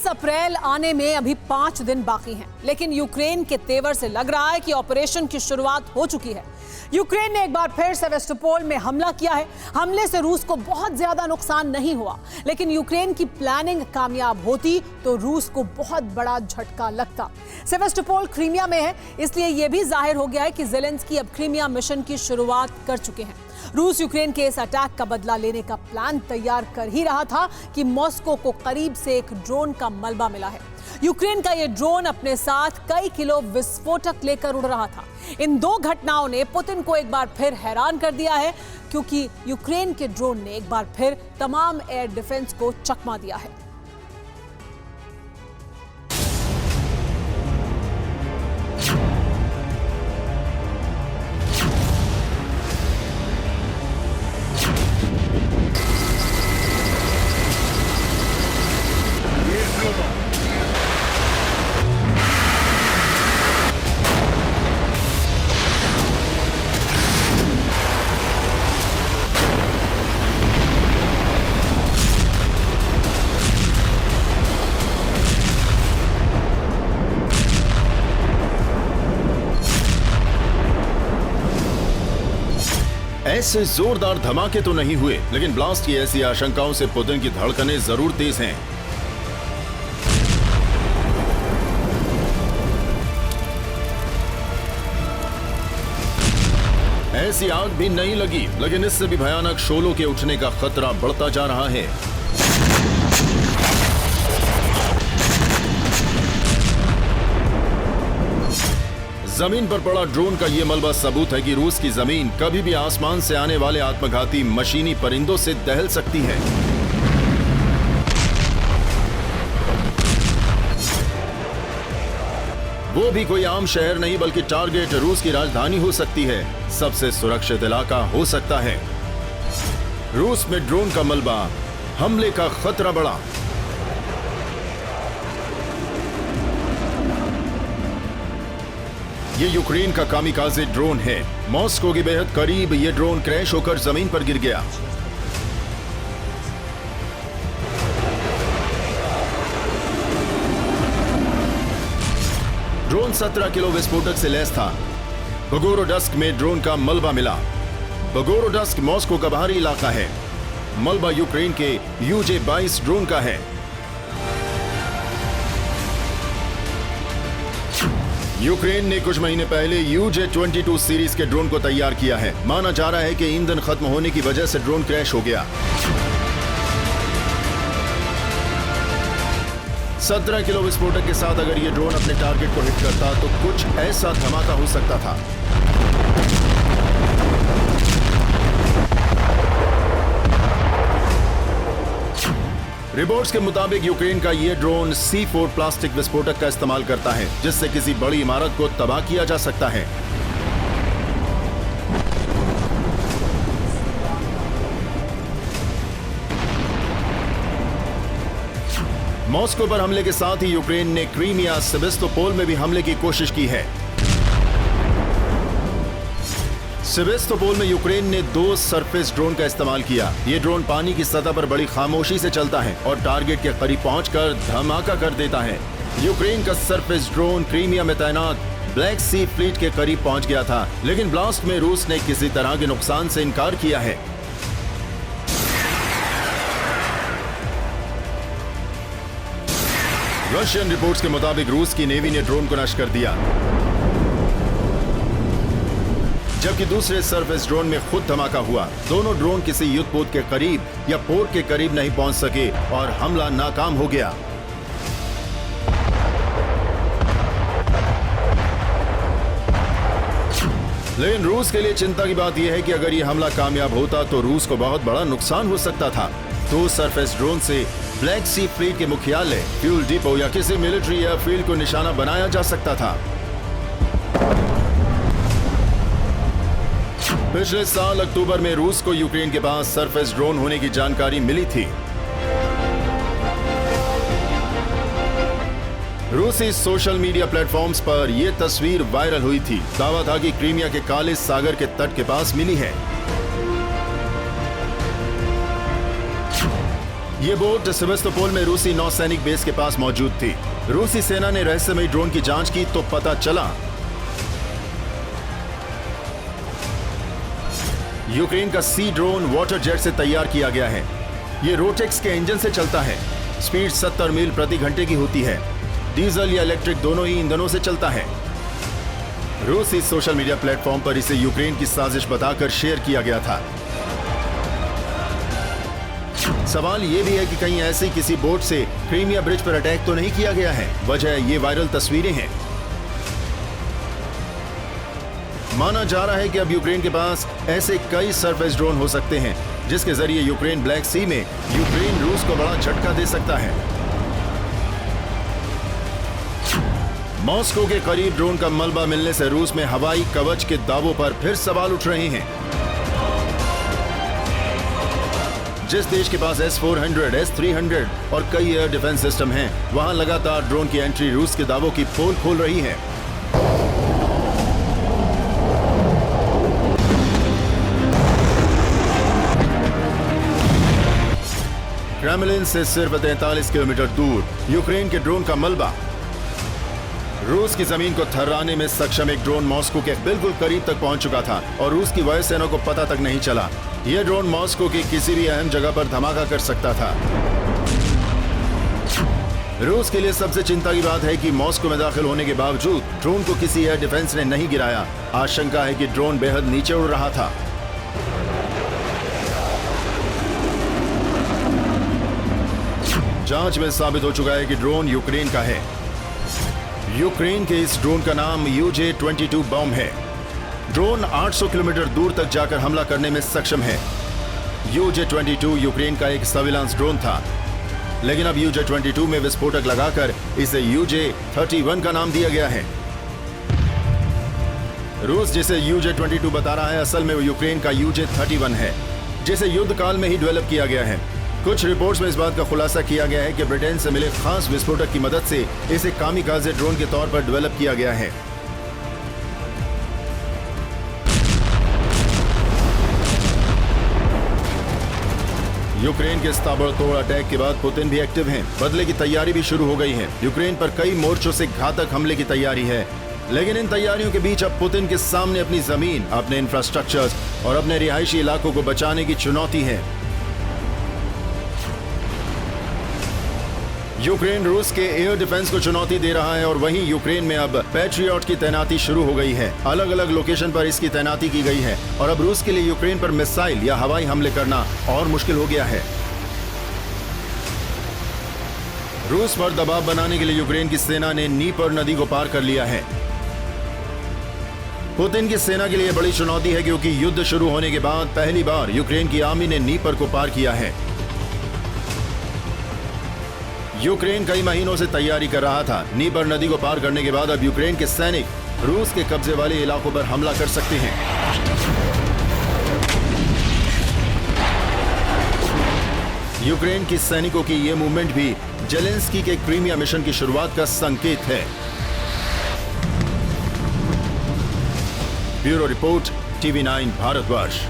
अप्रैल आने में अभी 5 दिन बाकी हैं, लेकिन यूक्रेन के तेवर से लग रहा है कि ऑपरेशन की शुरुआत हो चुकी है। यूक्रेन ने एक बार फिर सेवेस्टोपोल में हमला किया है। हमले से रूस को बहुत ज्यादा नुकसान नहीं हुआ, लेकिन यूक्रेन की प्लानिंग कामयाब होती तो रूस को बहुत बड़ा झटका लगता। सेवेस्टोपोल क्रीमिया में है, इसलिए यह भी जाहिर हो गया है कि जेलेंस्की अब क्रीमिया मिशन की शुरुआत कर चुके हैं। रूस यूक्रेन के इस अटैक का बदला लेने का प्लान तैयार कर ही रहा था कि मॉस्को को करीब से एक ड्रोन का मलबा मिला है। यूक्रेन का यह ड्रोन अपने साथ कई किलो विस्फोटक लेकर उड़ रहा था। इन दो घटनाओं ने पुतिन को एक बार फिर हैरान कर दिया है, क्योंकि यूक्रेन के ड्रोन ने एक बार फिर तमाम एयर डिफेंस को चकमा दिया है। ऐसे जोरदार धमाके तो नहीं हुए, लेकिन ब्लास्ट की ऐसी आशंकाओं से पुतिन की धड़कनें जरूर तेज हैं। ऐसी आग भी नहीं लगी, लेकिन इससे भी भयानक शोलों के उठने का खतरा बढ़ता जा रहा है। जमीन पर पड़ा ड्रोन का यह मलबा सबूत है कि रूस की जमीन कभी भी आसमान से आने वाले आत्मघाती मशीनी परिंदों से दहल सकती है। वो भी कोई आम शहर नहीं, बल्कि टारगेट रूस की राजधानी हो सकती है, सबसे सुरक्षित इलाका हो सकता है। रूस में ड्रोन का मलबा, हमले का खतरा बढ़ा। ये यूक्रेन का कामिकाज़े ड्रोन है। मॉस्को के बेहद करीब ये ड्रोन क्रैश होकर जमीन पर गिर गया। ड्रोन 17 किलो विस्फोटक से लैस था। बोगोरोडस्क में ड्रोन का मलबा मिला। बोगोरोडस्क मॉस्को का बाहरी इलाका है। मलबा यूक्रेन के UJ-22 ड्रोन का है। यूक्रेन ने कुछ महीने पहले UJ-22 सीरीज के ड्रोन को तैयार किया है। माना जा रहा है कि ईंधन खत्म होने की वजह से ड्रोन क्रैश हो गया। 17 किलो विस्फोटक के साथ अगर ये ड्रोन अपने टारगेट को हिट करता तो कुछ ऐसा धमाका हो सकता था। रिपोर्ट्स के मुताबिक यूक्रेन का यह ड्रोन C4 प्लास्टिक विस्फोटक का इस्तेमाल करता है, जिससे किसी बड़ी इमारत को तबाह किया जा सकता है। मॉस्को पर हमले के साथ ही यूक्रेन ने क्रीमिया, सेवेस्टोपोल में भी हमले की कोशिश की है। सेवेस्टोपोल में यूक्रेन ने 2 सरफेस ड्रोन का इस्तेमाल किया। ये ड्रोन पानी की सतह पर बड़ी खामोशी से चलता है और टारगेट के करीब पहुंचकर धमाका कर देता है। यूक्रेन का सरफेस ड्रोन क्रीमिया में तैनात ब्लैक सी फ्लीट के करीब पहुंच गया था, लेकिन ब्लास्ट में रूस ने किसी तरह के नुकसान से इनकार किया है। रशियन रिपोर्ट्स के मुताबिक रूस की नेवी ने ड्रोन को नष्ट कर दिया, जबकि दूसरे सरफेस ड्रोन में खुद धमाका हुआ। दोनों ड्रोन किसी युद्धपोत के करीब या पोर्ट के करीब नहीं पहुंच सके और हमला नाकाम हो गया। लेकिन रूस के लिए चिंता की बात यह है कि अगर यह हमला कामयाब होता तो रूस को बहुत बड़ा नुकसान हो सकता था। 2 सरफेस ड्रोन से ब्लैक सी फ्लीट के मुख्यालय, फ्यूल डिपो या किसी मिलिट्री एयरफील्ड को निशाना बनाया जा सकता था। पिछले साल अक्टूबर में रूस को यूक्रेन के पास सरफेस ड्रोन होने की जानकारी मिली थी। रूसी सोशल मीडिया प्लेटफॉर्म्स पर यह तस्वीर वायरल हुई थी। दावा था कि क्रीमिया के काले सागर के तट के पास मिली है। ये बोट सेवेस्तोपोल में रूसी नौसैनिक बेस के पास मौजूद थी। रूसी सेना ने रहस्यमयी ड्रोन की जांच की तो पता चला यूक्रेन का सी ड्रोन वाटर जेट से तैयार किया गया है। ये रोटेक्स के इंजन से चलता है। स्पीड 70 मील प्रति घंटे की होती है। डीजल या इलेक्ट्रिक दोनों ही ईंधनों से चलता है। रूसी सोशल मीडिया प्लेटफॉर्म पर इसे यूक्रेन की साजिश बताकर शेयर किया गया था। सवाल यह भी है कि कहीं ऐसी किसी बोट से क्रीमिया ब्रिज पर अटैक तो नहीं किया गया है। वजह ये वायरल तस्वीरें हैं। माना जा रहा है कि अब यूक्रेन के पास ऐसे कई सरफेस ड्रोन हो सकते हैं जिसके जरिए यूक्रेन ब्लैक सी में यूक्रेन रूस को बड़ा झटका दे सकता है। मॉस्को के करीब ड्रोन का मलबा मिलने से रूस में हवाई कवच के दावों पर फिर सवाल उठ रहे हैं। जिस देश के पास S-400, S-300 और कई एयर डिफेंस सिस्टम हैं, वहां लगातार ड्रोन की एंट्री रूस के दावों की पोल खोल रही है। क्रेमलिन से सिर्फ 43 किलोमीटर दूर यूक्रेन के ड्रोन का मलबा। रूस की जमीन को थर्राने में सक्षम एक ड्रोन मॉस्को के बिल्कुल करीब तक पहुंच चुका था और रूस की वायुसेना को पता तक नहीं चला। यह ड्रोन मॉस्को की किसी भी अहम जगह पर धमाका कर सकता था। रूस के लिए सबसे चिंता की बात है कि मॉस्को में दाखिल होने के बावजूद ड्रोन को किसी एयर डिफेंस ने नहीं गिराया। आशंका है कि ड्रोन बेहद नीचे उड़ रहा था। जांच में साबित हो चुका है कि ड्रोन यूक्रेन का है। यूक्रेन के इस ड्रोन का नाम UJ-22 बॉम्ब है। ड्रोन 800 किलोमीटर दूर तक जाकर हमला करने में सक्षम है। UJ-22 यूक्रेन का एक सर्विलांस ड्रोन था, लेकिन अब UJ-22 में विस्फोटक लगाकर इसे UJ-31 का नाम दिया गया है। रूस जिसे UJ-22 बता रहा है, असल में वो यूक्रेन का UJ-31 है, जिसे युद्ध काल में ही डेवलप किया गया है। कुछ रिपोर्ट्स में इस बात का खुलासा किया गया है कि ब्रिटेन से मिले खास विस्फोटक की मदद से इसे कामिकाज़े ड्रोन के तौर पर डेवलप किया गया है। यूक्रेन के इस ताबड़तोड़ अटैक के बाद पुतिन भी एक्टिव हैं। बदले की तैयारी भी शुरू हो गई है। यूक्रेन पर कई मोर्चों से घातक हमले की तैयारी है, लेकिन इन तैयारियों के बीच अब पुतिन के सामने अपनी जमीन, अपने इंफ्रास्ट्रक्चर्स और अपने रिहायशी इलाकों को बचाने की चुनौती है। यूक्रेन रूस के एयर डिफेंस को चुनौती दे रहा है और वहीं यूक्रेन में अब पैट्रियट की तैनाती शुरू हो गई है। अलग अलग लोकेशन पर इसकी तैनाती की गई है और अब रूस के लिए यूक्रेन पर मिसाइल या हवाई हमले करना और मुश्किल हो गया है। रूस पर दबाव बनाने के लिए यूक्रेन की सेना ने नीपर नदी को पार कर लिया है। पुतिन की सेना के लिए बड़ी चुनौती है क्योंकि युद्ध शुरू होने के बाद पहली बार यूक्रेन की आर्मी ने नीपर को पार किया है। यूक्रेन कई महीनों से तैयारी कर रहा था। नीपर नदी को पार करने के बाद अब यूक्रेन के सैनिक रूस के कब्जे वाले इलाकों पर हमला कर सकते हैं। यूक्रेन की सैनिकों की यह मूवमेंट भी जेलेंस्की के क्रीमिया मिशन की शुरुआत का संकेत है। Bureau report, TV9 Bharatvarsh.